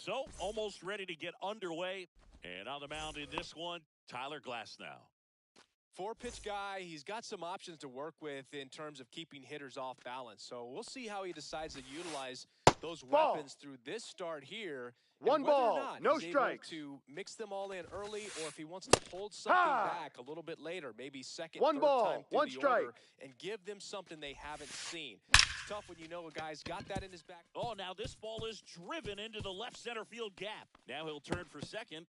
So, almost ready to get underway. And on the mound in this one, Tyler Glasnow. Four-pitch guy, he's got some options to work with in terms of keeping hitters off balance. So we'll see how he decides to utilize those weapons through this start here. One ball, no strikes. To mix them all in early, or if he wants to hold something back a little bit later, maybe second, one third ball, time through one the strike, order, and give them something they haven't seen. It's tough when you know a guy's got that in his back. Oh, now this ball is driven into the left center field gap. Now he'll turn for second.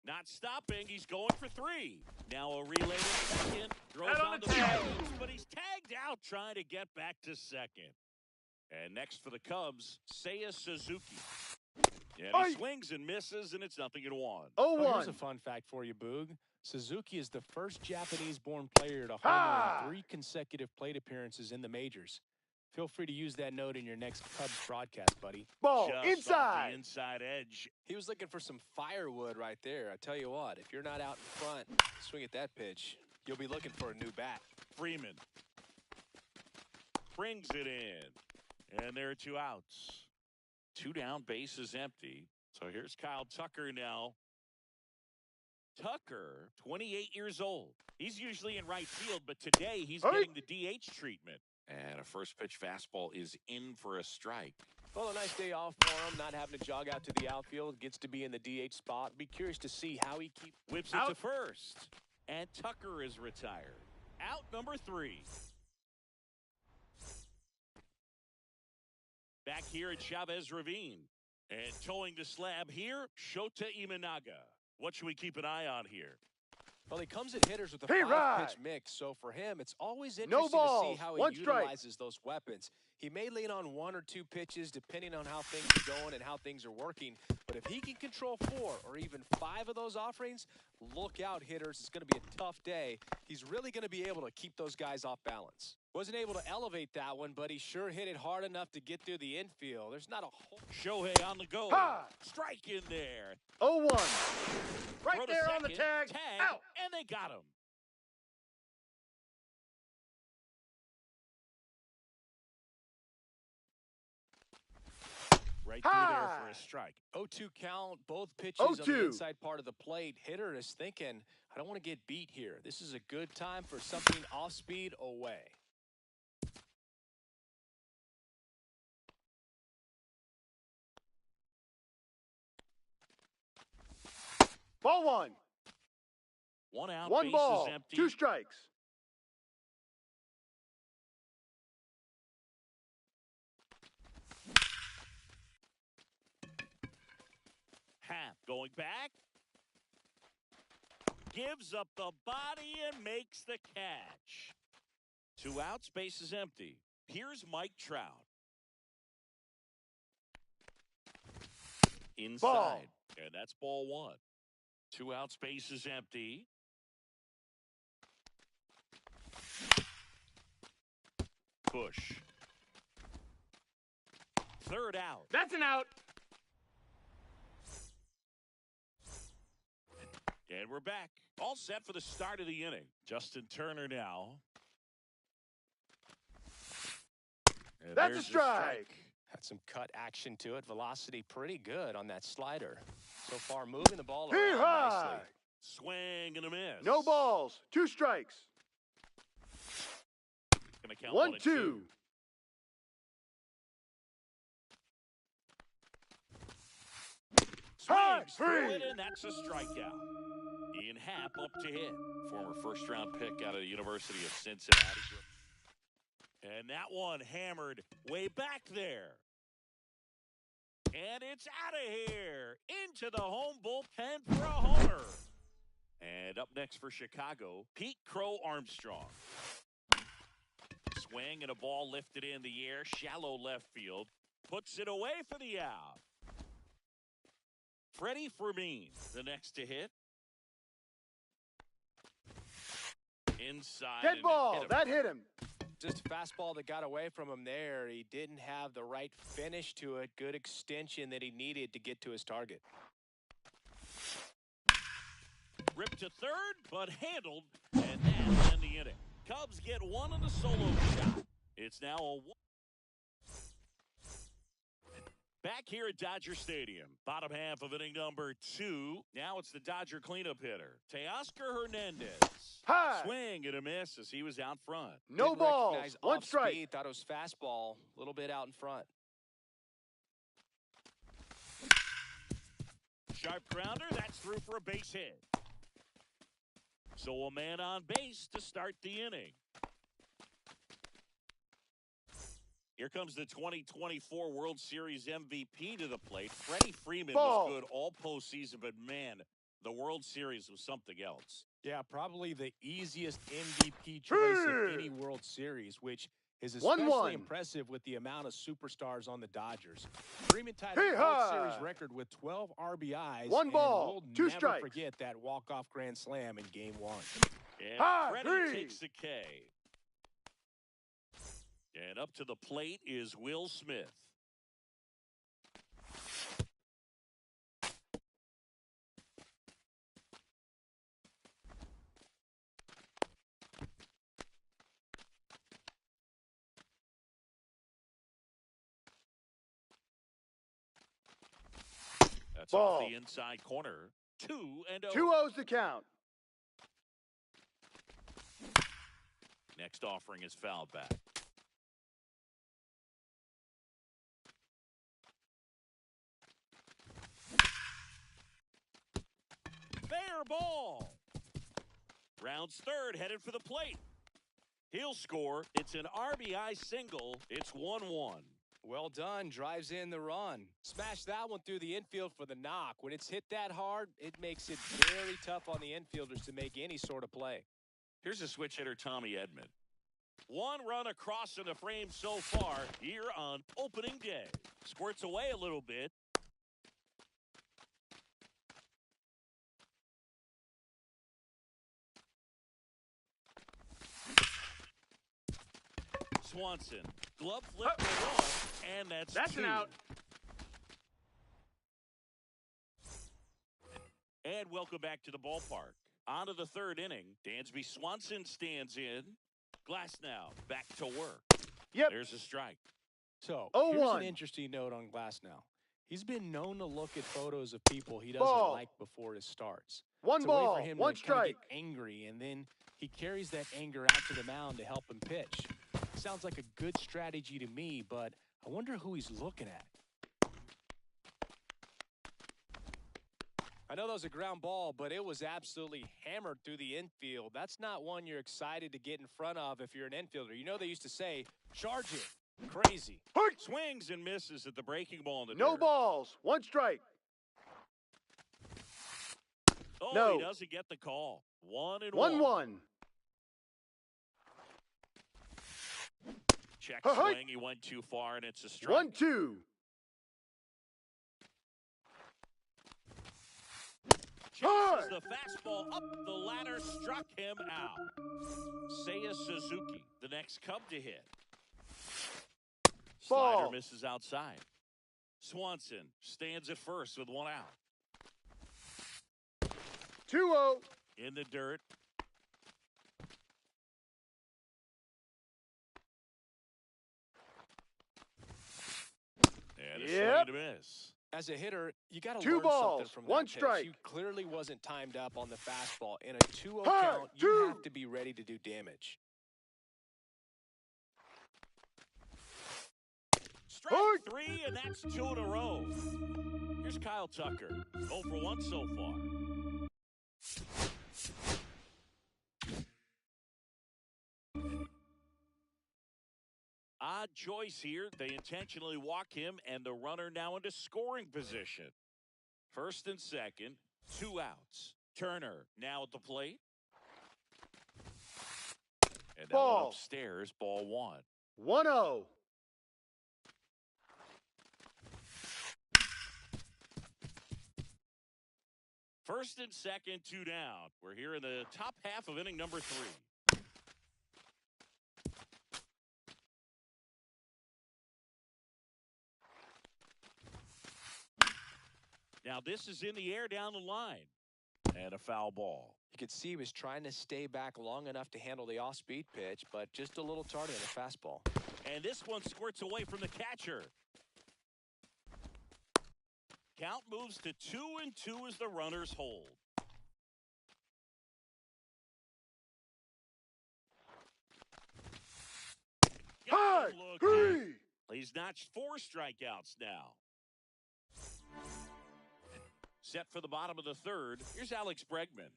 Not stopping. He's going for three. Now a relay to second. Throws on the pitch, but he's tagged out trying to get back to second. And next for the Cubs, Seiya Suzuki. And he swings and misses, and it's 0-1. Oh, here's a fun fact for you, Boog. Suzuki is the first Japanese-born player to homer in 3 consecutive plate appearances in the majors. Feel free to use that note in your next Cubs broadcast, buddy. Ball Just off inside. the inside edge. He was looking for some firewood right there. I tell you what, if you're not out in front, swing at that pitch, you'll be looking for a new bat. Freeman brings it in, and there are 2 outs. 2 down, bases empty. So here's Kyle Tucker now. Tucker, 28 years old. He's usually in right field, but today he's getting the DH treatment. And a first pitch fastball is in for a strike. Well, a nice day off for him, not having to jog out to the outfield. Gets to be in the DH spot. Be curious to see how he keeps. Whips it to first. And Tucker is retired. Out number 3. Back here at Chavez Ravine. And towing the slab here, Shota Imanaga. What should we keep an eye on here? Well, he comes at hitters with a 5-pitch mix, so for him, it's always interesting to see how he utilizes those weapons. He may lean on 1 or 2 pitches, depending on how things are going and how things are working. But if he can control 4 or even 5 of those offerings, look out, hitters. It's going to be a tough day. He's really going to be able to keep those guys off balance. Wasn't able to elevate that one, but he sure hit it hard enough to get through the infield. There's not a whole... Shohei on the go. Strike in there. 0-1. Right Throw to there second, on the tag. Out. And they got him. Right through there for a strike. 0-2 count, both pitches on the inside part of the plate. Hitter is thinking, I don't want to get beat here. This is a good time for something off speed away. Ball 1. 1 out, 1 ball, empty. 2 strikes. Happ going back. Gives up the body and makes the catch. 2 outs, base is empty. Here's Mike Trout. Inside. Ball. And that's ball 1. 2 outs, base is empty. Push. 3rd out. That's an out. And we're back. All set for the start of the inning. Justin Turner now. And That's a strike. Had some cut action to it. Velocity pretty good on that slider. So far moving the ball around nicely. Swing and a miss. No balls. 2 strikes. Gonna count 1-2. Swings through it, and that's a strikeout. Ian Happ up to hit. Former first-round pick out of the University of Cincinnati. And that one hammered way back there. And it's out of here. Into the home bullpen for a homer. And up next for Chicago, Pete Crow Armstrong. Swing and a ball lifted in the air. Shallow left field. Puts it away for the out. Freddie Fermin, the next to hit. Inside. Dead ball. That hit him. Just a fastball that got away from him there. He didn't have the right finish to it. Good extension that he needed to get to his target. Ripped to 3rd, but handled, and that's in the inning. Cubs get 1 on the solo shot. It's now a 1. Back here at Dodger Stadium, bottom half of inning number 2. Now it's the Dodger cleanup hitter, Teoscar Hernandez. Swing and a miss as he was out front. No balls. 1 strike. Speed, thought it was fastball, a little bit out in front. Sharp grounder, that's through for a base hit. So a man on base to start the inning. Here comes the 2024 World Series MVP to the plate. Freddie Freeman was good all postseason, but man, the World Series was something else. Yeah, probably the easiest MVP choice of any World Series, which is especially impressive with the amount of superstars on the Dodgers. Freeman tied the World Series record with 12 RBIs. 1 ball, and 2 we'll never strikes. forget that walk-off grand slam in Game 1. And Freddie takes the K. And up to the plate is Will Smith. That's Ball. off the inside corner. 2-0. 2-0's the count. Next offering is fouled back. Fair ball. Rounds third, headed for the plate. He'll score. It's an RBI single. It's 1-1. Well done. Drives in the run. Smash that one through the infield for the knock. When it's hit that hard, it makes it very tough on the infielders to make any sort of play. Here's a switch hitter, Tommy Edman. One run across in the frame so far here on opening day. Squirts away a little bit. Swanson. Glove flip for one, and that's two. An out. And welcome back to the ballpark. On to the third inning. Dansby Swanson stands in. Glass now back to work. Yep. There's a strike. So, 0-1. here's an interesting note on Glass now. He's been known to look at photos of people he doesn't like before his starts. One it's ball, a way for him one to strike. Get angry, and then he carries that anger out to the mound to help him pitch. Sounds like a good strategy to me, but I wonder who he's looking at. I know that was a ground ball, but it was absolutely hammered through the infield. That's not one you're excited to get in front of if you're an infielder. You know they used to say, charge it. Crazy. Swings and misses at the breaking ball in the No dirt. balls, one strike. Oh, no. He doesn't get the call. 1-1. 1-1. Check swing. He went too far, and it's a strike. 1-2. Chases the fastball up the ladder, struck him out. Seiya Suzuki, the next Cub to hit. Ball. Slider misses outside. Swanson stands at first with one out. 2-0. In the dirt. And a swing and a miss. As a hitter, you got to Two learn balls, something from one that pitch. strike. You clearly wasn't timed up on the fastball. In a 2-0 count, you have to be ready to do damage. Strike three, and that's 2 in a row. Here's Kyle Tucker. 0 for 1 so far. Odd choice here. They intentionally walk him, and the runner now into scoring position. First and second, 2 outs. Turner now at the plate. And that one upstairs, ball 1. 1-0. First and second, 2 down. We're here in the top half of inning number 3. Now this is in the air down the line. And a foul ball. You could see he was trying to stay back long enough to handle the off-speed pitch, but just a little tardy on the fastball. And this one squirts away from the catcher. Count moves to 2-2 as the runners hold. High, three. He's notched 4 strikeouts now. Set for the bottom of the third. Here's Alex Bregman.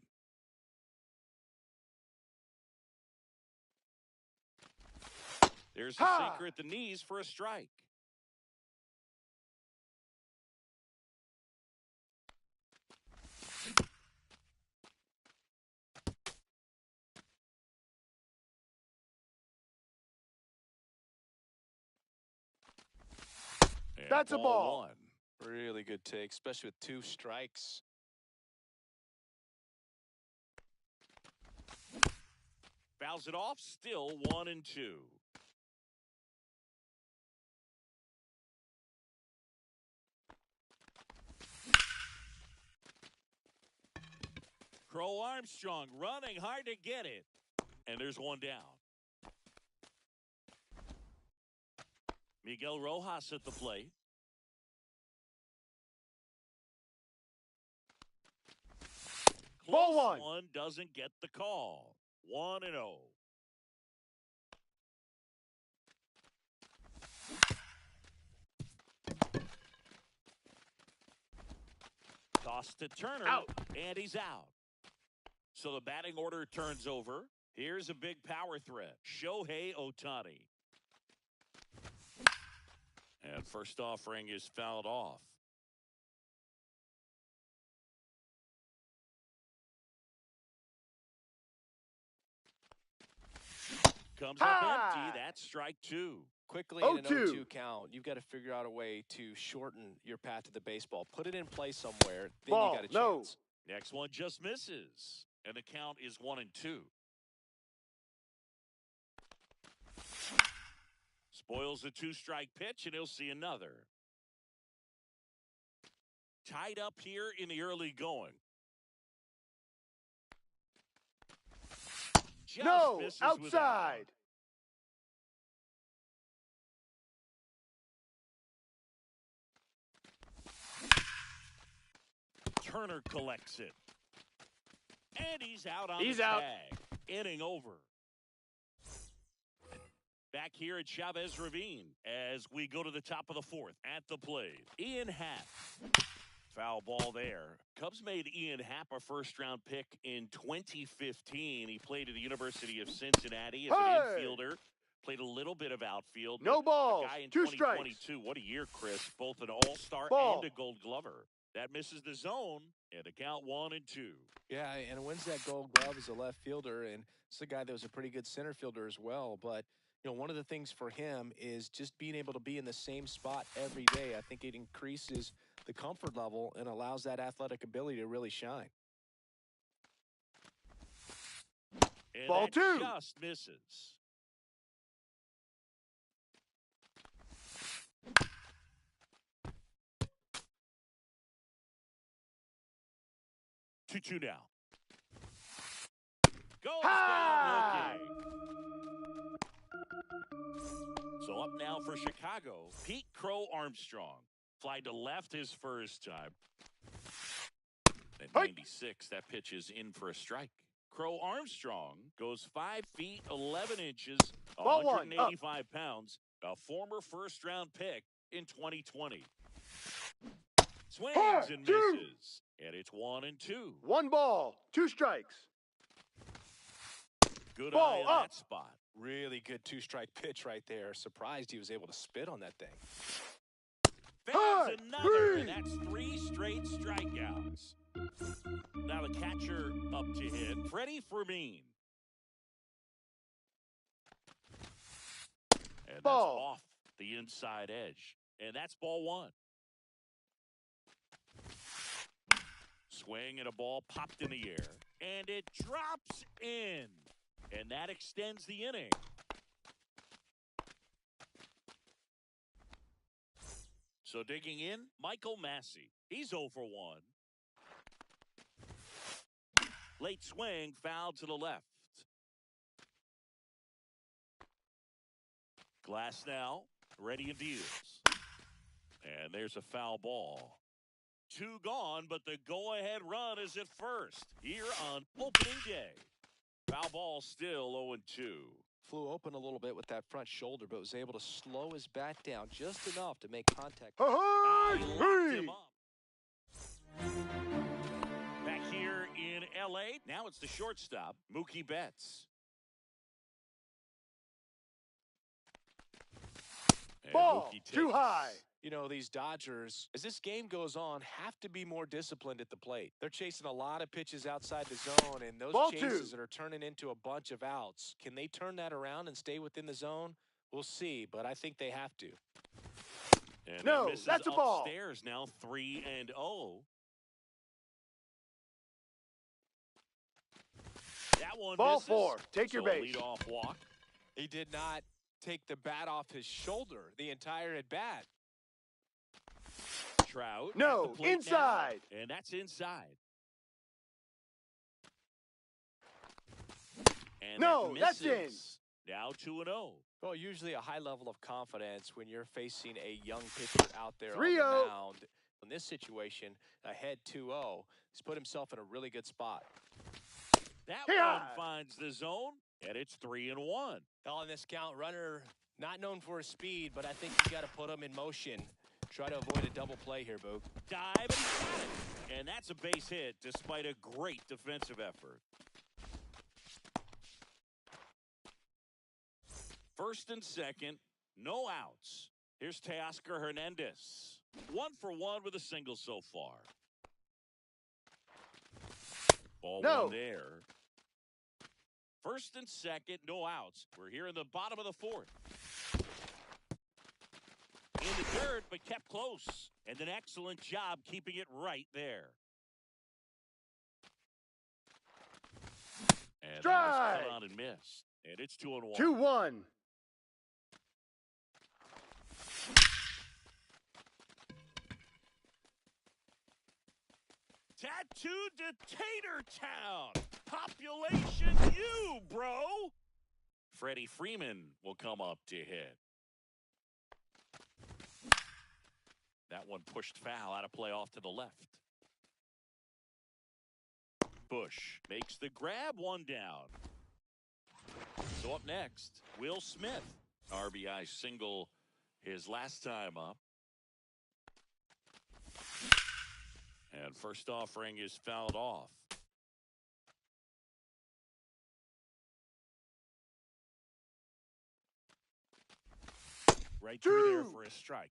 There's the sinker at the knees for a strike. And that's a ball. 1. Really good take, especially with 2 strikes. Fouls it off, still 1-2. Crow Armstrong running hard to get it. And there's one down. Miguel Rojas at the plate. Ball Close one. Doesn't get the call. 1-0. Toss to Turner. Out. And he's out. So the batting order turns over. Here's a big power threat. Shohei Ohtani. And first offering is fouled off. Comes up empty. That's strike two. Quickly in an 0-2 count, you've got to figure out a way to shorten your path to the baseball. Put it in play somewhere, then Ball, you got a chance. Next one just misses. And the count is 1-2. Spoils a two-strike pitch, and he'll see another. Tied up here in the early going. Just misses outside. Turner collects it. And he's out on the tag. Inning over. Back here at Chavez Ravine as we go to the top of the fourth. At the plate, Ian Happ. Foul ball there. Cubs made Ian Happ a first-round pick in 2015. He played at the University of Cincinnati as an infielder. Played a little bit of outfield. No balls. Guy in 2 2022. strikes. What a year, Chris. Both an all-star and a Gold Glover. That misses the zone, and the count 1-2. Yeah, and wins that Gold Glove as a left fielder, and it's a guy that was a pretty good center fielder as well. But you know, one of the things for him is just being able to be in the same spot every day. I think it increases the comfort level and allows that athletic ability to really shine. And Ball that 2. Just misses. Two now. Goes down looking. So up now for Chicago, Pete Crow Armstrong. Fly to left his first time. At 96, that pitch is in for a strike. Crow Armstrong goes 5 feet 11 inches, 185 pounds, a former first-round pick in 2020. Swings and misses, and it's 1-2. 1 ball, 2 strikes. Good Ball eye on that spot. Really good two-strike pitch right there. Surprised he was able to spit on that thing. There's another, and that's 3 straight strikeouts. Now the catcher up to hit, Freddie Fermin. And that's off the inside edge. And that's ball 1. Swing and a ball popped in the air. And it drops in. And that extends the inning. So digging in, Michael Massey. He's 0 for 1. Late swing, foul to the left. Glass now, ready and deals. And there's a foul ball. 2 gone, but the go-ahead run is at first here on opening day. Foul ball still 0-2. Flew open a little bit with that front shoulder, but was able to slow his bat down just enough to make contact. He locked him up. Back here in L.A., now it's the shortstop, Mookie Betts. And Ball, Mookie too takes. high. You know, these Dodgers, as this game goes on, have to be more disciplined at the plate. They're chasing a lot of pitches outside the zone, and those chases that are turning into a bunch of outs. Can they turn that around and stay within the zone? We'll see, but I think they have to. And no, that's a ball. Upstairs now 3-0. That one ball misses. 4. Take your base. Lead off walk. He did not take the bat off his shoulder the entire at bat. Trout. No, inside. Now, and that's inside. And No, that that's misses. Now 2-0. Well, usually a high level of confidence when you're facing a young pitcher out there on 3-0. the mound. In this situation, ahead 2-0, he's put himself in a really good spot. That Yeah. one finds the zone, and it's 3-1. Well, in this count, runner not known for his speed, but I think you got to put him in motion. Try to avoid a double play here, Boog. Dive, and he got it. And that's a base hit despite a great defensive effort. First and second, no outs. Here's Teoscar Hernandez. 1 for 1 with a single so far. Ball one there. First and second, no outs. We're here in the bottom of the fourth. In the third, but kept close. And an excellent job keeping it right there. And that was cut on and missed. And it's 2-1. 2-1. Tattooed to Tater Town. Population you, bro. Freddie Freeman will come up to hit. That one pushed foul out of play off to the left. Bush makes the grab, one down. So up next, Will Smith. RBI single his last time up. And first offering is fouled off. Right through there for a strike.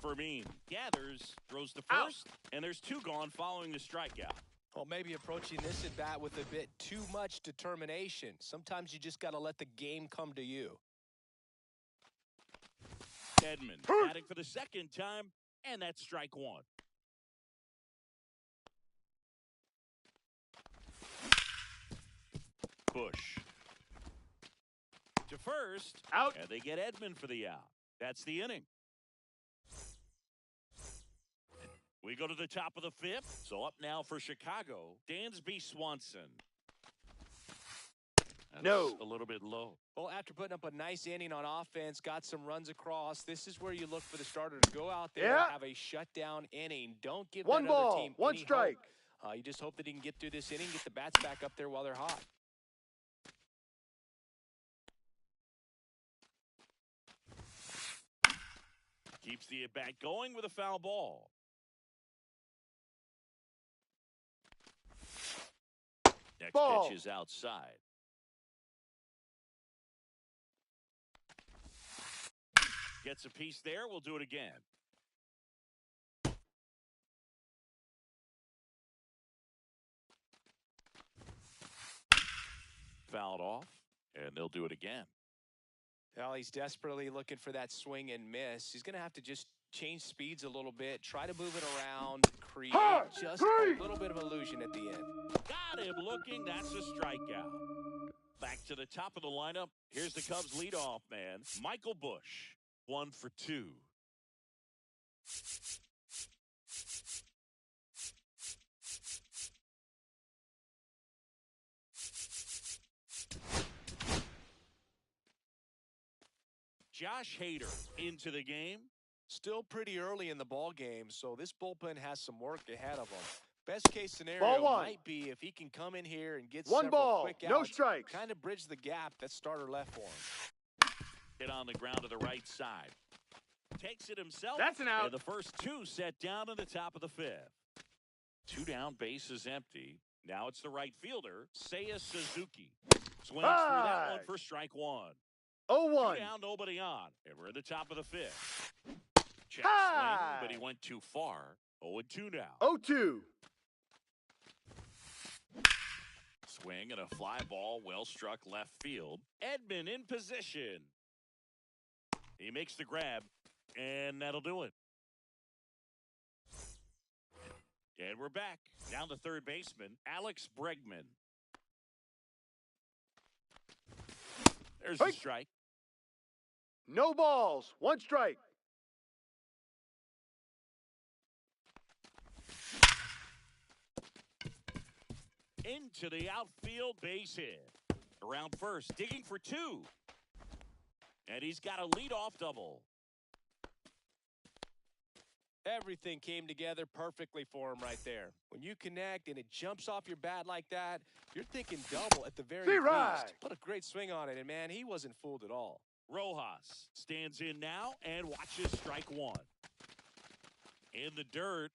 Fermin gathers, throws the first, and there's 2 gone following the strikeout. Well, maybe approaching this at bat with a bit too much determination. Sometimes you just got to let the game come to you. Edman batting for the second time, and that's strike 1. Bush to first, Out. And they get Edman for the out. That's the inning. We go to the top of the 5th. So up now for Chicago, Dansby Swanson. That's a little bit low. Well, after putting up a nice inning on offense, got some runs across, this is where you look for the starter to go out there and have a shutdown inning. Don't give one that ball, other team one any strike. hope. You just hope that he can get through this inning, get the bats back up there while they're hot. Keeps the at-bat going with a foul ball. Next pitch is outside. Gets a piece there. We'll do it again. Fouled off, and they'll do it again. Well, he's desperately looking for that swing and miss. He's going to have to just change speeds a little bit, try to move it around, create just a little bit of illusion at the end. Got him looking. That's a strikeout. Back to the top of the lineup. Here's the Cubs leadoff man, Michael Bush. 1 for 2. Josh Hader into the game. Still pretty early in the ball game, so this bullpen has some work ahead of them. Best case scenario might be if he can come in here and get several quick outs, no strikes, kind of bridge the gap that starter left for him. Hit on the ground to the right side. Takes it himself. That's an out. And the first 2 set down in the top of the 5th. 2 down, base is empty. Now it's the right fielder, Seiya Suzuki. Swings through that one for strike 1. 0-1. 2 down, nobody on. And we're in the top of the 5th. Check swing, but he went too far. 0-2 now. 0-2. Swing and a fly ball, well struck left field. Edman in position. He makes the grab, and that'll do it. And we're back. Down to third baseman, Alex Bregman. There's a strike. No balls, 1 strike. Into the outfield base hit. Around first, digging for two. And he's got a leadoff double. Everything came together perfectly for him right there. When you connect and it jumps off your bat like that, you're thinking double at the very least. What a great swing on it, and man, he wasn't fooled at all. Rojas stands in now and watches strike one. In the dirt.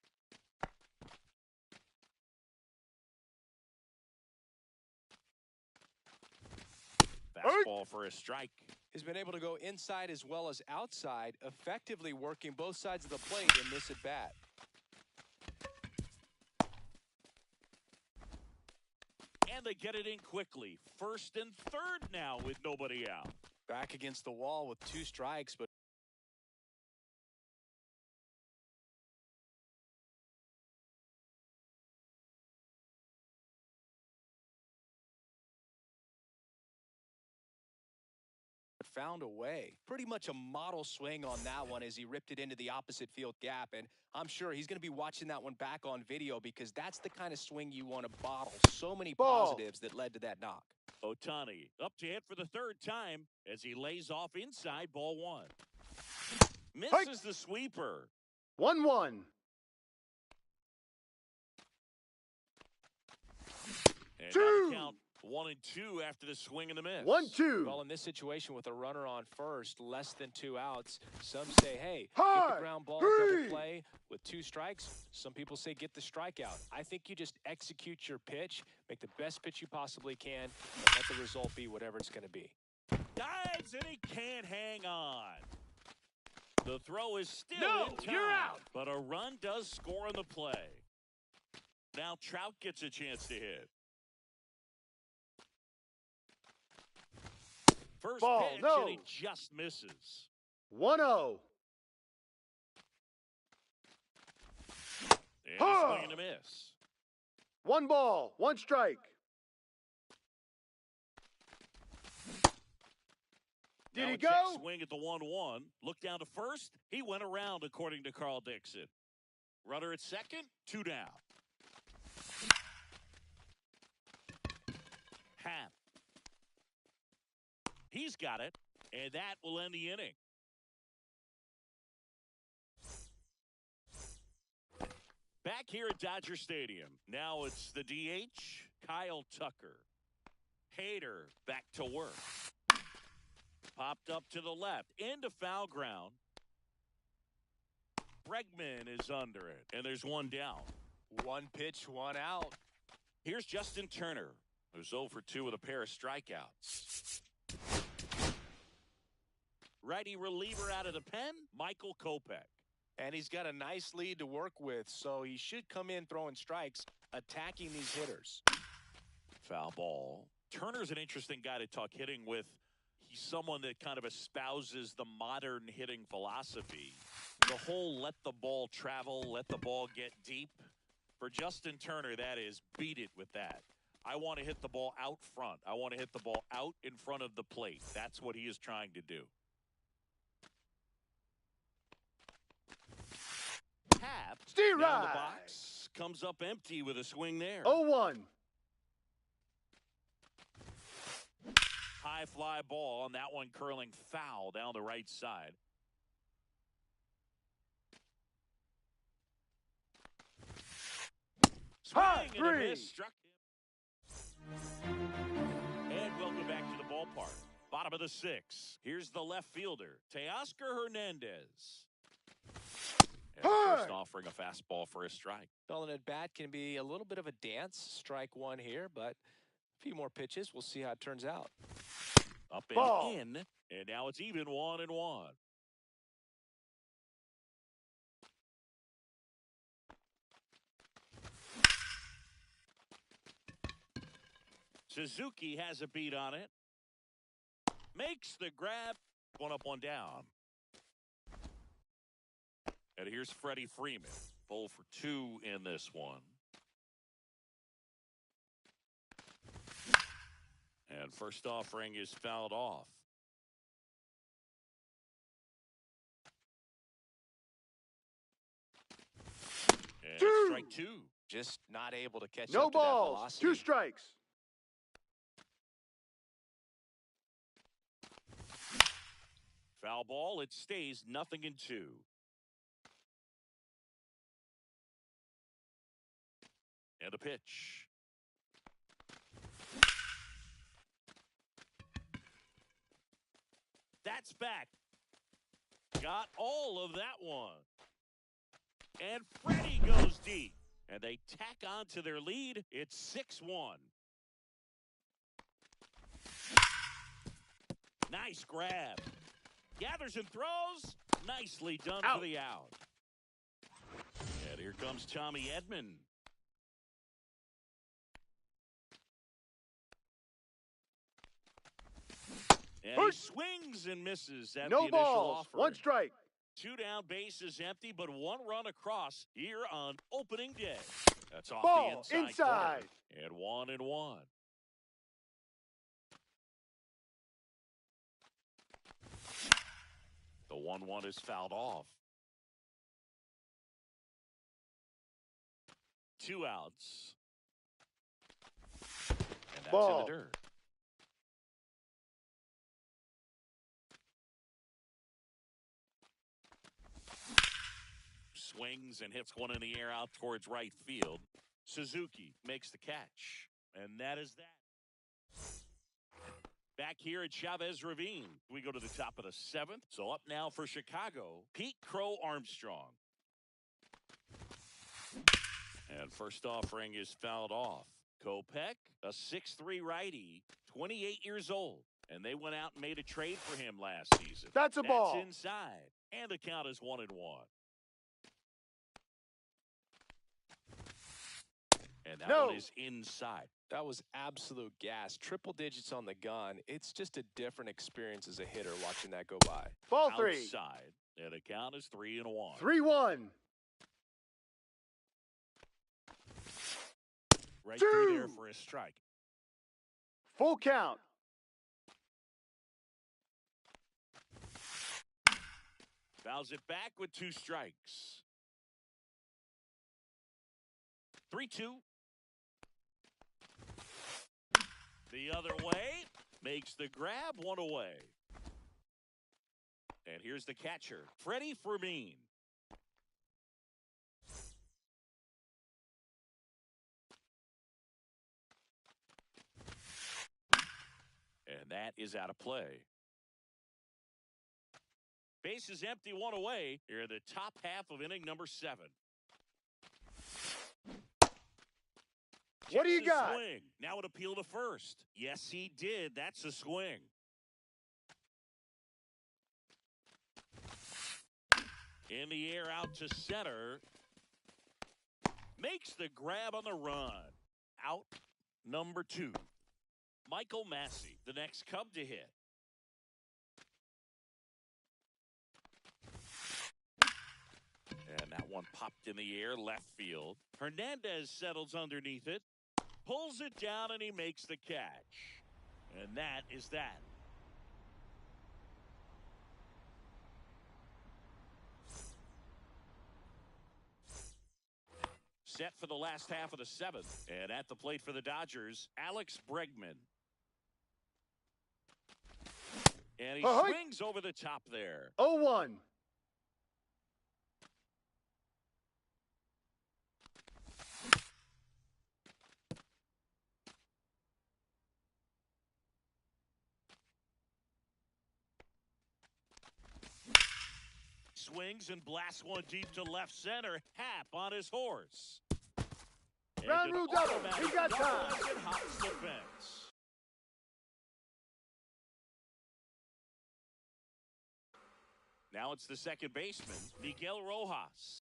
Fastball for a strike. He's been able to go inside as well as outside, effectively working both sides of the plate in this at-bat. And they get it in quickly. First and third now with nobody out. Back against the wall with 2 strikes, but found a way. Pretty much a model swing on that one as he ripped it into the opposite field gap, and I'm sure he's going to be watching that one back on video because that's the kind of swing you want to bottle. So many positives that led to that knock. Ohtani up to hit for the third time as he lays off inside ball one. Misses the sweeper. 1-1. And now the count 1 and 2 after the swing and the miss. 1-2. Well, in this situation with a runner on first, less than 2 outs, some say, hey, get the ground ball, double play with 2 strikes. Some people say get the strikeout. I think you just execute your pitch, make the best pitch you possibly can, and let the result be whatever it's going to be. Dives and he can't hang on. The throw is still in time, you're out. But a run does score on the play. Now Trout gets a chance to hit. First pitch, and he just misses. 1-0. And a swing and a miss. 1 ball, 1 strike. Did now he a go? Check swing at the 1-1. Look down to first. He went around, according to Carl Dixon. Runner at second, 2 down. Happ. He's got it, and that will end the inning. Back here at Dodger Stadium. Now it's the DH, Kyle Tucker. Hader back to work. Popped up to the left, into foul ground. Bregman is under it, and there's 1 down. 1 pitch, 1 out. Here's Justin Turner, who's 0 for 2 with a pair of strikeouts. Righty reliever out of the pen, Michael Kopech. And he's got a nice lead to work with, so he should come in throwing strikes, attacking these hitters. Foul ball. Turner's an interesting guy to talk hitting with. He's someone that kind of espouses the modern hitting philosophy. The whole let the ball travel, let the ball get deep. For Justin Turner, that is beat it with that. I want to hit the ball out front. I want to hit the ball out in front of the plate. That's what he is trying to do. Happ down the box, comes up empty with a swing there. 0-1. High fly ball on that one, curling foul down the right side. Swing and a miss, struck him. And welcome back to the ballpark. Bottom of the 6th. Here's the left fielder, Teoscar Hernandez. And first offering a fastball for a strike. Well, an at-bat can be a little bit of a dance. Strike 1 here, but a few more pitches. We'll see how it turns out. Up and in, and now it's even 1-1. Suzuki has a beat on it. Makes the grab. 1 up, 1 down. And here's Freddie Freeman. 0 for 2 in this one. And first offering is fouled off. And strike 2. Just not able to catch No up to that balls. velocity. 2 strikes. Foul ball. It stays 0-2. And a pitch. That's back. Got all of that one. And Freddie goes deep. And they tack on to their lead. It's 6-1. Nice grab. Gathers and throws. Nicely done for the out. And here comes Tommy Edman. And he swings and misses at the initial offer. 1 strike. 2 down, bases empty, but 1 run across here on opening day. That's off Ball the inside. inside. And 1-1. The 1-1 is fouled off. 2 outs. And that's Ball. in the dirt. Swings and hits one in the air out towards right field. Suzuki makes the catch. And that is that. Back here at Chavez Ravine, we go to the top of the 7th. So up now for Chicago, Pete Crow Armstrong. And first offering is fouled off. Kopech, a 6'3 righty, 28 years old. And they went out and made a trade for him last season. That's a ball. That's inside. And the count is 1-1. And that one is inside. That was absolute gas. Triple digits on the gun. It's just a different experience as a hitter watching that go by. Ball 3. Outside. And the count is 3-1. 3-1. Right 2. through there for a strike. Full count. Fouls it back with 2 strikes. 3-2. The other way. Makes the grab. 1 away. And here's the catcher, Freddie Fermin. And that is out of play. Base is empty, 1 away. Here in the top half of inning number 7. What do you got? Swing. Now an appeal to first. Yes, he did. That's a swing. In the air out to center. Makes the grab on the run. Out number 2. Michael Massey, the next Cub to hit. And that one popped in the air, left field. Hernandez settles underneath it, pulls it down, and he makes the catch. And that is that. Set for the last half of the 7th. And at the plate for the Dodgers, Alex Bregman. And he swings over the top there. 0-1. Swings and blasts one deep to left center. Happ on his horse. Ground rule double. He got time. And hops the fence. Now it's the second baseman, Miguel Rojas.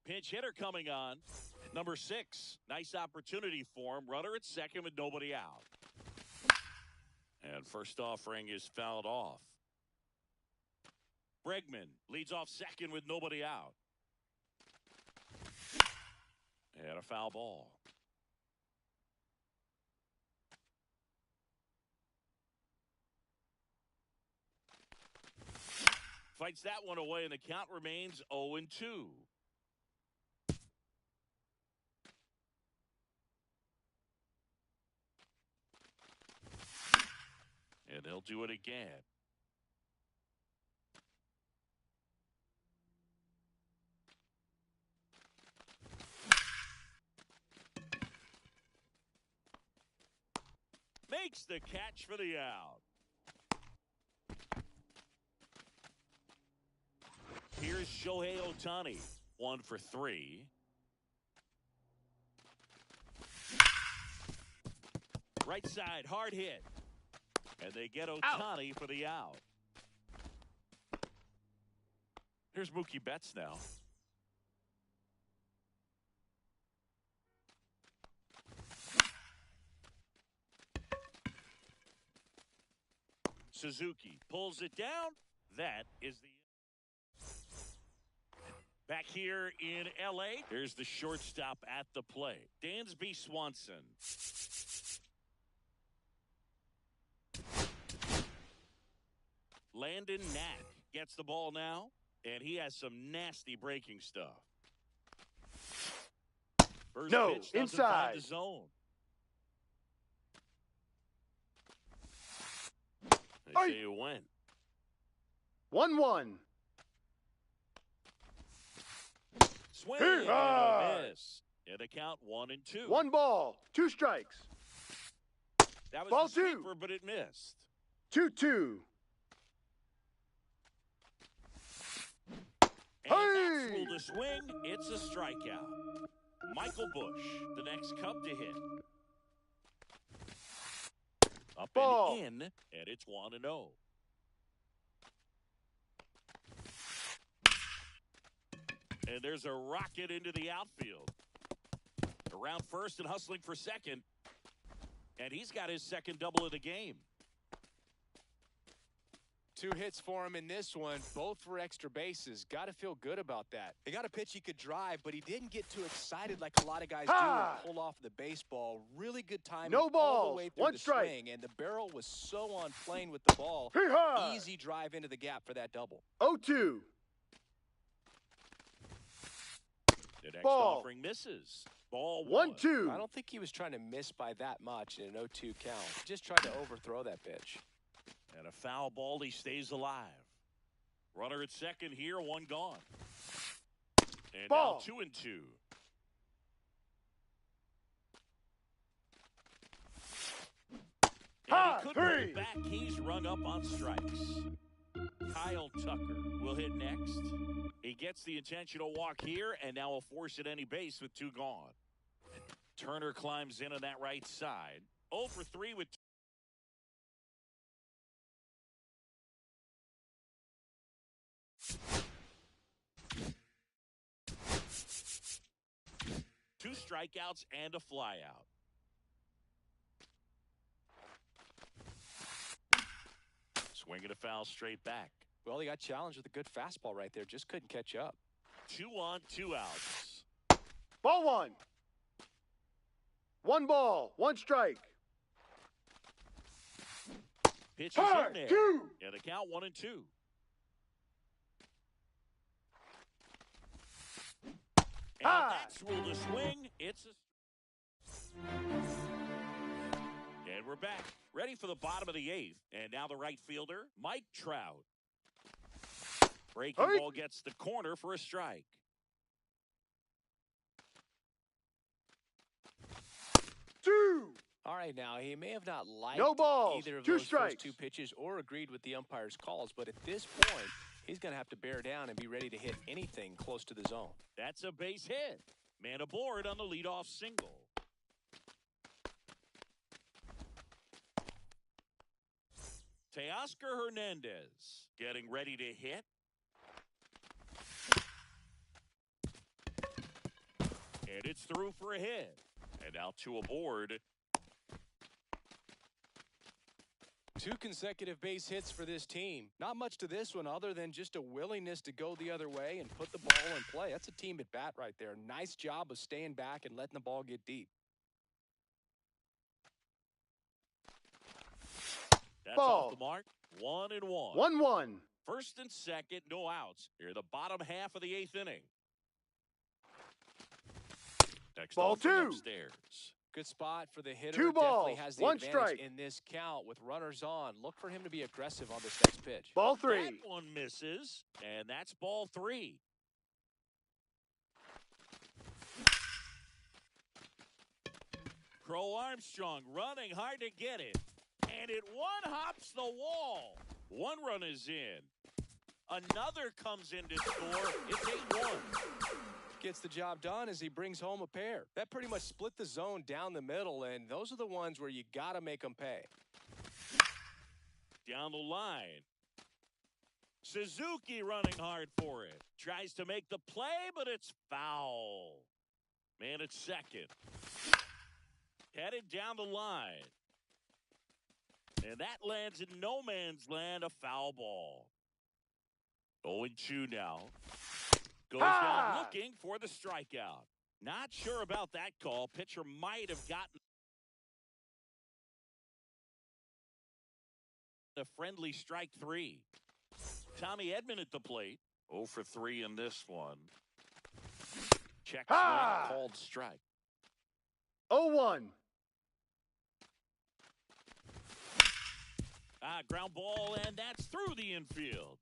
Pinch hitter coming on. Number 6. Nice opportunity for him. Runner at second with nobody out. And first offering is fouled off. Bregman leads off second with nobody out. And a foul ball. fights that one away, and the count remains 0-2. And they'll do it again. Makes the catch for the out. Here's Shohei Ohtani, 1 for 3. Right side, hard hit. And they get Ohtani for the out. Here's Mookie Betts now. Suzuki pulls it down. That is the... Back here in L.A., there's the shortstop at the plate, Dansby Swanson. Landon Knack gets the ball now, and he has some nasty breaking stuff. First pitch doesn't find the zone. They say you win. 1-1. Swing and a miss. And the count 1-2. 1 ball, 2 strikes. That was ball the sweeper, but it missed. 2-2. And that's ruled a swing. It's a strikeout. Michael Bush, the next Cub to hit. Up ball. And in, and it's 1-0. And there's a rocket into the outfield. Around first and hustling for second. And he's got his second double of the game. 2 hits for him in this one, both for extra bases. Got to feel good about that. He got a pitch he could drive, but he didn't get too excited like a lot of guys do and pull off the baseball. Really good timing all the way through the swing, and the barrel was so on plane with the ball. Easy drive into the gap for that double. 0-2. The next offering misses. Ball 1-2. I don't think he was trying to miss by that much in an 0-2 count. He just tried to overthrow that pitch. And a foul ball, he stays alive. Runner at second here, 1 gone. And ball. Now 2-2. And he couldn't put it back. He's rung up on strikes. Kyle Tucker will hit next. He gets the intentional walk here, and now will force at any base with 2 gone. Turner climbs in on that right side. 0 for 3 with 2 strikeouts and a flyout. Swing and a foul straight back. Well, he got challenged with a good fastball right there. Just couldn't catch up. 2 on, 2 outs. Ball 1. 1 ball, 1 strike. Pitch is in there. 2. And the count 1-2. And that's ruled a swing. It's a... And we're back. Ready for the bottom of the 8th. And now the right fielder, Mike Trout. Breaking ball gets the corner for a strike. 2. All right, now, he may have not liked either of 2 those strikes. first 2 pitches or agreed with the umpire's calls, but at this point, he's going to have to bear down and be ready to hit anything close to the zone. That's a base hit. Man aboard on the leadoff single. Teoscar Hernandez getting ready to hit. And it's through for a hit. And now 2 aboard. 2 consecutive base hits for this team. Not much to this one other than just a willingness to go the other way and put the ball in play. That's a team at bat right there. Nice job of staying back and letting the ball get deep. That's off the mark. 1-1. 1-1. First and second, no outs. Here, the bottom half of the 8th inning. Next Ball offering 2. upstairs. Good spot for the hitter. 2 balls, Definitely has the 1 advantage strike. in this count with runners on. Look for him to be aggressive on this next pitch. Ball 3. That one misses, and that's ball 3. Crow Armstrong running hard to get it. And it one-hops the wall. 1 run is in. Another comes in to score. It's 8-1. Gets the job done as he brings home a pair. That pretty much split the zone down the middle, and those are the ones where you got to make them pay. Down the line. Suzuki running hard for it. Tries to make the play, but it's foul. Man at second. Headed down the line. And that lands in no man's land, a foul ball. 0-2 now. Goes down looking for the strikeout. Not sure about that call. Pitcher might have gotten a friendly strike 3. Tommy Edman at the plate. 0 for 3 in this one. Check swing, called strike. 0-1. Ground ball, and that's through the infield.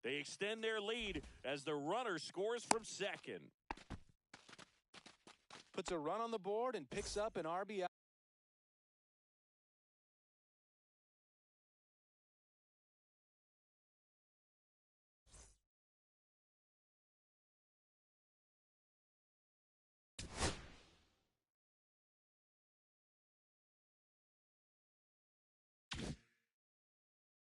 They extend their lead as the runner scores from second. Puts a run on the board and picks up an RBI.